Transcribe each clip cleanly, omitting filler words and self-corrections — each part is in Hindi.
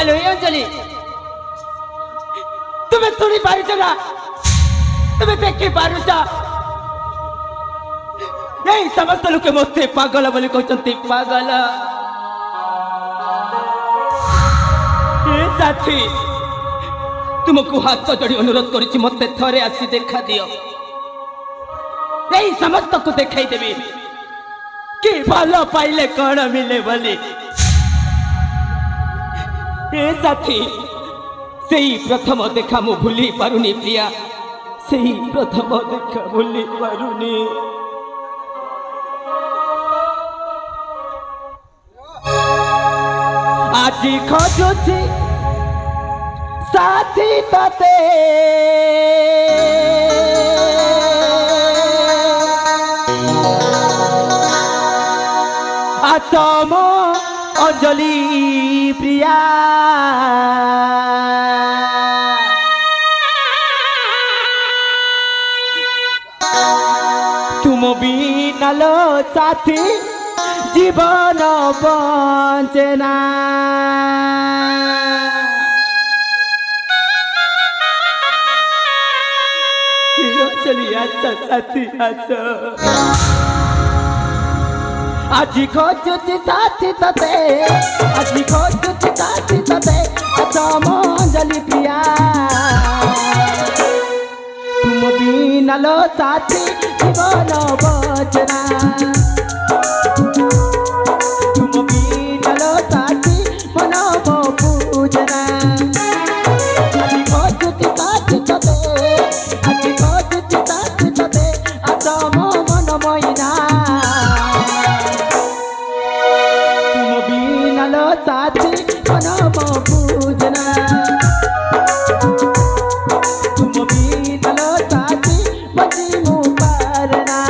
हेलो अंजलि तुम्हें सुनी पारुच ना तुम्हें देखी पारुच नहीं समस्त लोक मत पागल बोली कहते पागल साथी तुमको हाथ जोड़ी अनुरोध करी मत थरे आसी देखा दियो नहीं समस्त को देखाई देवी कि भल पाइले कौन मिले बोली साथी से प्रथम देखा मु भूली पारुनी प्रिया से प्रथम देखा भूली पारुनी आज खोजुची साथी तते आसम अंजलि प्रिया तुम बिना लो साथी जीवन बंचना चलिए साथी आज खोजुची साथी तते आज खोजुची साथी तते आसम अंजलि प्रिया तुम बिना लो साथी जीवन बंचना तुम बिना लो साथी मन पूजना आज खोजुची साथी तते आज खोजुची साथी तते आसम मन मैना साथी मन पूजना तुम बिना लो साथी बची मु पारना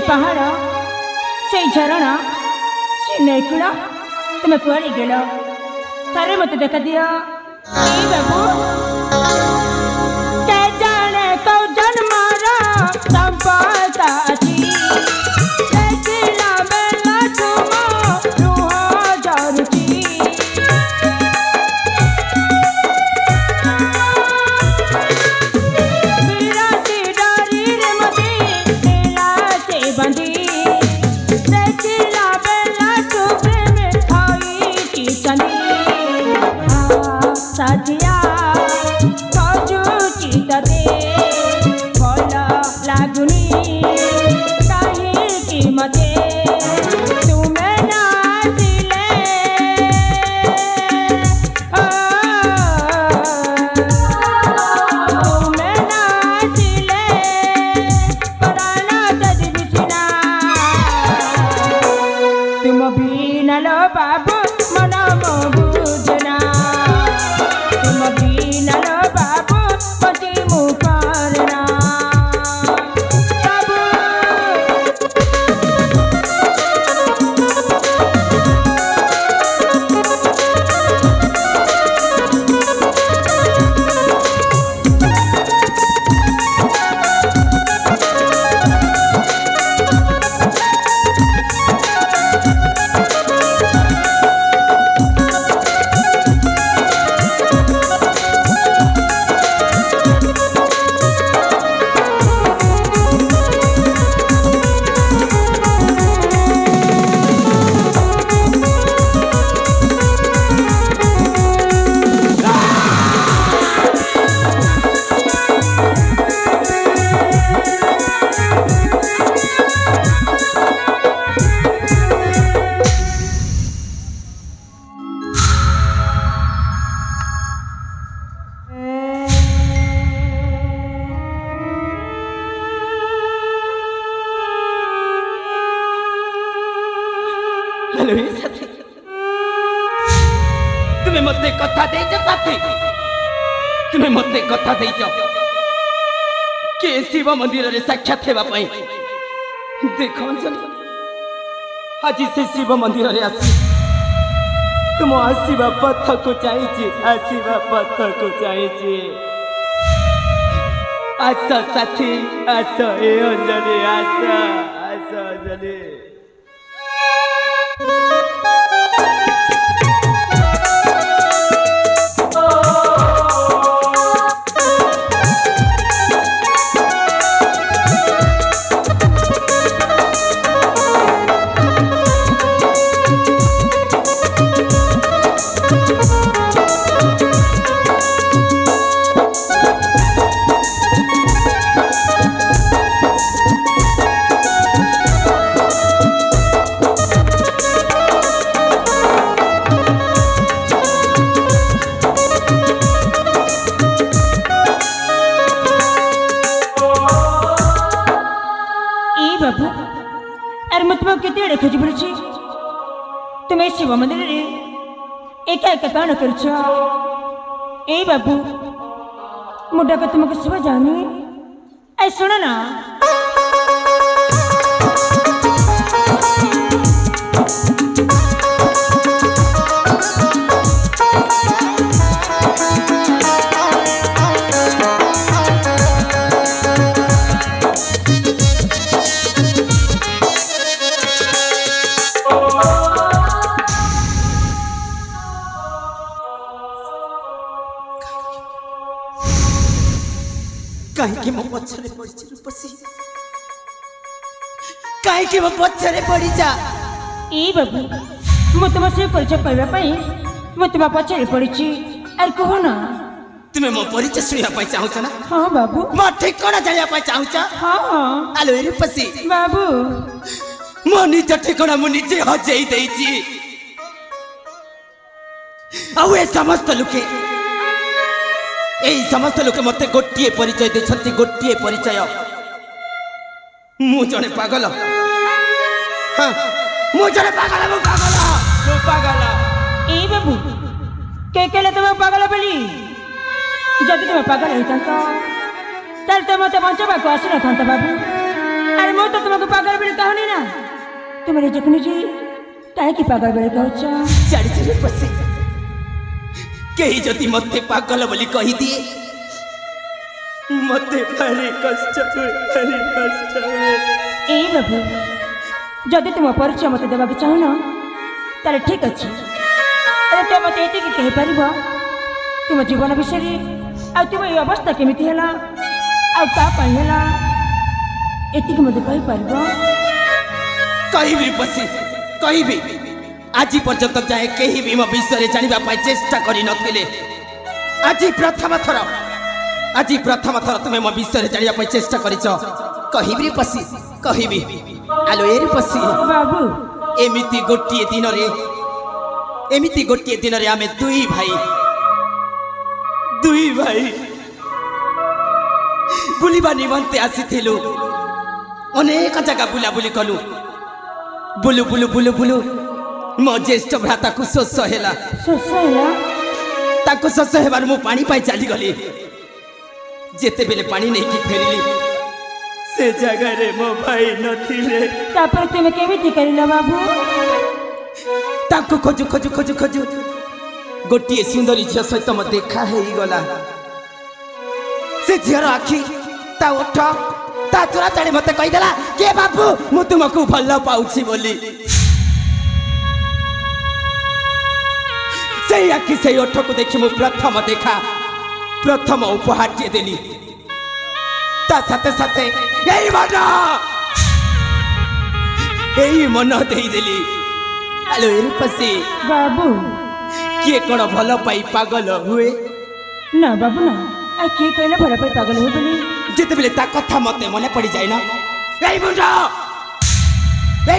पहाड़ से झरणा से नैकुड़ा तुम कुआड़ी गेल तारे मत देखा दिया बाबू के जाने कौ जन्मार संपत अछि बाबू मन बुझना तुम तुम्हें मते कथा देइछ साथी तुम्हें मते कथा देइछ के शिव मंदिर रे साक्षात हेबा पई देखो अंजलि आज से शिव मंदिर रे आसी तुम आसीबा पथ को चाहिए आसीबा पथ को चाहिए आस साथी आस ए अंजलि आस आस अंजलि तुम्हें शिव मंदिर एका एका कौन कर बाबू मुझा को तुमको शिव जानी ऐ सुन ना कहीं मो पछरे पड़ी रूपसी कहीं मो पछरे पड़ी जा ए बाबू मो तुम से परिचय पाइबा पई मो तुम पछरे पड़ी अरे कहो ना तुम्हें मो परिचय सुनिया पाई चाहू ना हां बाबू मो ठिकाना जानिया पाई चाहू हां आलो ए रूपसी बाबू मो निज ठिकाना मु निजे हजेई देइची आउ ए समस्त लोके समस्त लोक मत गोटे परिचय देते गोटे परिचय मु जने पागल हाँ मु जने पागल मु पागल मु पागल ए बाबू के कहले तुम पागल बोली जब तुम पागल होता ताल तो मत बंचवा को आसी न था बाबू अरे मु तो तुमको पागल बोली कहनी ना तुम्हारे जखनी जी काहे की पागल बोली कहछ चढ़ चढ़ पसे कहीं जदि मते पागल बोली कही दिए मते भारी कष्ट हुए ए बाबू जदि तुम परिचय मत देवा चाहू ना ताले ठीक अच्छे अरे तो मत ये कही पार तुम जीवन विषय आ तुम ये अवस्था केमिति है एति मत कही पार कही भी पसी कही भी आज पर्यंत जाए कहीं भी मो विषय जाना चेष्टा करी नथिले आज प्रथम थर तुम्हें मो विषय जाना चेष्टा करिछ कहिबी पसी कहिबी आलो ए पसी बाबू एमिति गोटिए दिन रे आमे दुई भाई बुलिबा निमंते आसीथिलु अनेक जगह बुला बुली कलु बुलु बुलु बुलु बुलु मो ज्येष्ठ भ्राता को शोष हेला ताको शोष हेबार मु पानी पाई चली गली जेते बेले पानी नहीं की फेरिली से जगह रे मो भाई नथिले तापर तुमे केमिति करिला बाबू ताको खोजु खोजु खोजु खोजु गोटिए सुंदरी झियो सहित म देखा हेई गला से झियर आखी ता ओठ ता चोरा चाणी मते कहि देला के बाबू मु तुमको भल पाउछि बोली से आखि से ओठ को देखि मु प्रथम देखा प्रथम उपहार टे देली ता साथे साथे यही मन दे देली हेलो रूपसी बाबू किए कौन भल पाई पागल हुए ना बाबू ना आ किए कहले भल पाई पागल हुए बोली जिते बेले ता कथा मते मने पड़ी जाय ना एई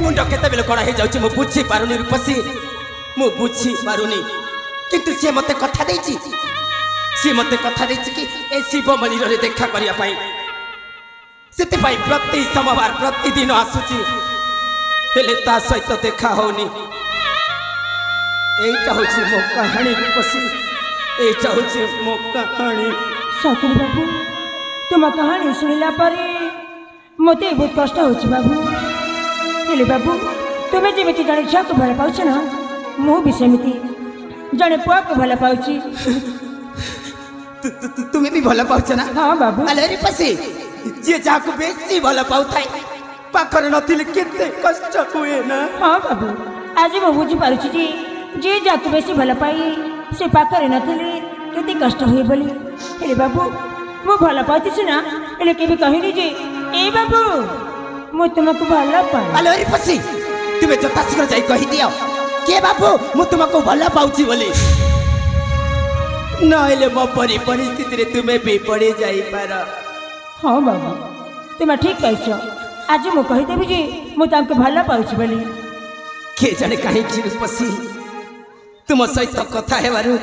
मुंडो केते बेले कोन हे जाउची मु बुझी पारुनी रूपसी मु बुझी पारुनी किंतु से मते कथा देछि सी मते कथा देछि कि ए शिव मंदिर रे देखा करिया पाई सेते पाई प्रति सोमवार प्रतिदिन आसुची हेले ता सहित देखा होनी এইটা হচ্ছে মো কাহানি রূপসী এইটা হচ্ছে মো কাহানি ସତୁରି ବାବୁ ତୁମ କାହାଣୀ ଶୁଣିଲା ପରେ ମୋତେ ବହୁତ କଷ୍ଟ ହେଉଛି ବାବୁ ହେଲେ ବାବୁ ତୁମେ ଯେମିତି ଜଣେ ଝିଅକୁ ଭଲ ପାଉଛ ନା ମୁଁ ବି ସେମିତି ଜଣେ ପୁଅକୁ ଭଲ ପାଉଛି তুমি ବି ଭଲ ପାଉଛ ନା ହଁ ବାବୁ ଆଲେ ରୂପସୀ ଯିଏ ଯାହାକୁ ବେଶୀ ଭଲ ପାଉଥାଏ ପାଖରେ ନଥିଲେ କେତେ କଷ୍ଟ ହୁଏ ନା ହଁ ବାବୁ ଆଜି ମୁଁ ବୁଝିପାରୁଛି ଯେ ଯିଏ ଯାହାକୁ ବେଶୀ ଭଲ ପାଇ ସେ ପାଖରେ ନଥିଲେ କେତେ କଷ୍ଟ ହୁଏ ବୋଲି ହେଲେ ବାବୁ ମୁଁ ଭଲ ପାଉଛି ସିନା ହେଲେ କେବେ କହିନି ଯେ ଏ ବାବୁ ମୁଁ ତୁମକୁ ଭଲ ପାଏ ଆଲେ ରୂପସୀ ତୁମେ ଯଥାଶୀଘ୍ର ଯାଇ କହିଦିଅ କିଏ ବାବୁ ମୁଁ ତୁମକୁ ଭଲ ପାଉଛି ବୋଲି ନହେଲେ ମୋ ପରି ପରିସ୍ଥିତିରେ ତୁମେ ବି ପଡ଼ି ଯାଇପାର ହଁ ବାବୁ ତୁମେ ଠିକ୍ କହିଛ ଆଜି ମୁଁ କହିଦେବି ଯେ ମୁଁ ତାଙ୍କୁ ଭଲ ପାଉଛି ବୋଲି କିଏ ଜାଣେ କାହିଁକି ରୂପସୀ ତୁମ ସହିତ କଥା ହେବାରୁ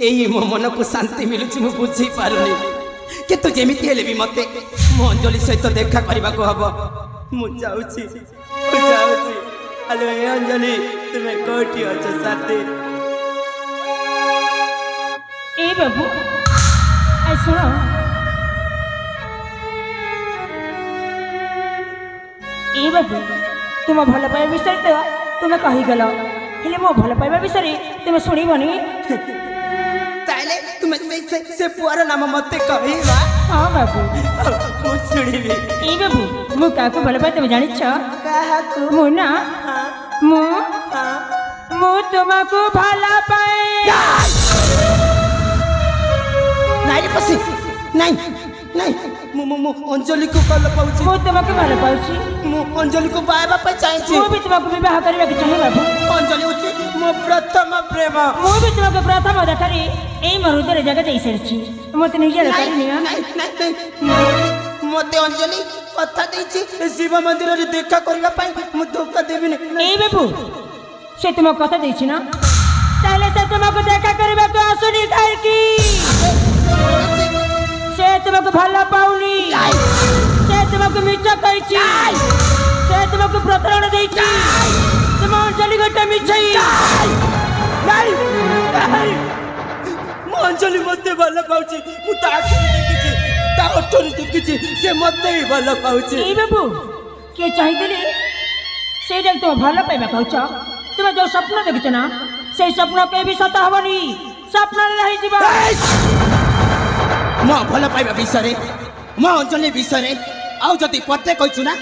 ଏଇ ମୋ ମନକୁ ଶାନ୍ତି ମିଳୁଛି ମୁଁ ବୁଝିପାରୁନି କିନ୍ତୁ ଯେମିତି ହେଲେ ବି ମୋତେ ମୋ ଅଞ୍ଜଳି ସହିତ ଦେଖା କରିବାକୁ ହବ ମୁଁ ଯାଉଛି ଆଲୋ ଏ ଅଞ୍ଜଳି ତୁମେ କୋଉଠି ଅଛ ସାଥୀ ଏ ବାବୁ ଶୁଣ ଏ ବାବୁ ତୁମ ଭଲ ପାଇବା ବିଷୟରେ ତ ତୁମେ କହିଗଲ ହେଲେ ମୋ ଭଲ ପାଇବା ବିଷୟରେ ତୁମେ ଶୁଣିବନି ତାହେଲେ ତୁମେ ସେ ପୁଅର ନାମ ମୋତେ କହିବା ହଁ ବାବୁ ମୁଁ ଶୁଣିବି ଏ ବାବୁ ମୁଁ କାହାକୁ ଭଲ ପାଏ ତୁମେ ଜାଣିଛ କାହାକୁ ମୁଁ ନା ମୁଁ ତୁମକୁ ଭଲ ପାଏ ନାଇଁ ପଶି ନାଇଁ ନାଇଁ ମୁଁ ଅଞ୍ଜଳିକୁ ଭଲ ପାଉଛି ମୁଁ ତୁମକୁ ଭଲ ପାଉଛି ମୁଁ ଅଞ୍ଜଳିକୁ ବାହା ହେବା ପାଇଁ ଚାହିଁଛି ମୁଁ ବି ତୁମକୁ ବିବାହ କରିବାକୁ ଚାହେଁ ବାବୁ ଅଞ୍ଜଳି ହେଉଛି ମୋ ପ୍ରଥମ ପ୍ରେମ ମୁଁ ବି ତୁମକୁ ପ୍ରଥମ ଦେଖାରେ ଏଇ ମୋ ହୃଦୟରେ ଜାଗା ଦେଇସାରିଛି ମୋତେ ନିଜର କରିନି ମୋତେ ଅଞ୍ଜଳି କଥା ଦେଇଛି ଶିବ ମନ୍ଦିରରେ ଦେଖା କରିବା ପାଇଁ ମୁଁ ଧୋକା ଦେବିନି ଏଇ ବାବୁ ସେ ତୁମକୁ କଥା ଦେଇଛି ନା ତାହେଲେ ସେ ତୁମକୁ ଦେଖା କରିବାକୁ ଆସୁନି କାହିଁକି ସେ ତୁମକୁ ଭଲ ପାଉନି ସେ ତୁମକୁ ମିଛ କହିଛି ସେ ତୁମକୁ ପ୍ରତାରଣା ଦେଇଛି ତୁମ ଅଞ୍ଜଳି ଗୋଟେ ମିଛେଇ ମୁଁ ଅଞ୍ଜଳି ମୋତେ ଭଲ ପାଉଛି ମୁଁ ତା ଆଖିରେ ଦେଖିଛି ତା ଓଠରେ ଦେଖିଛି ସେ ମୋତେ ହିଁ ଭଲ ପାଉଛି ଏଇ ବାବୁ କିଏ ଚାହିଁଥିଲି ସେଇଟା ତୁମେ ଭଲ ପାଇବା କହୁଛ ତୁମେ ଯୋଉ ସ୍ୱପ୍ନ ଦେଖିଛ ନା ସେଇ ସ୍ୱପ୍ନ କେବେ ବି ସତ ହବନି ସ୍ୱପ୍ନରେ ରହିଯିବ ମୋ ଭଲ ପାଇବା ବିଷୟରେ ମୋ ଅଞ୍ଜଳି ବିଷୟରେ ଆଉ ଯଦି ପତେ କହିଛୁ ନା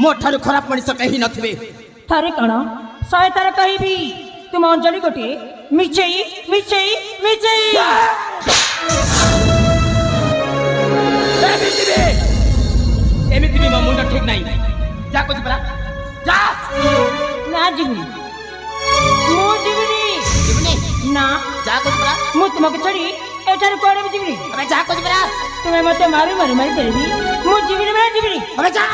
ମୋ ଠାରୁ ଖରାପ ମଣିଷ କେହି ନଥିବେ ଥରେ କ'ଣ 100 ଥର କହିବି ତୁମ ଅଞ୍ଜଳି ଗୋଟିଏ ମିଛେଇ ମିଛେଇ ମିଛେଇ ଏମିତି ବି ମୋ ମୁଣ୍ଡ ଠିକ ନାହିଁ ଯା କହୁଛି ପରା ଯା ନା ଯିବିନି ମୁଁ ଯିବିନି ନା ଯା କହୁଛି ପରା ମୁଁ ତୁମକୁ ଛାଡ଼ି ଏଠାରୁ କୁଆଡ଼େ ବି ଯିବିନି ଯା କହୁଛି ପରା ତୁମେ ମୋତେ ମାରି ମାରି ମାରି ଦେବି ମୁଁ ଯିବିନି ଯିବିନି ଯା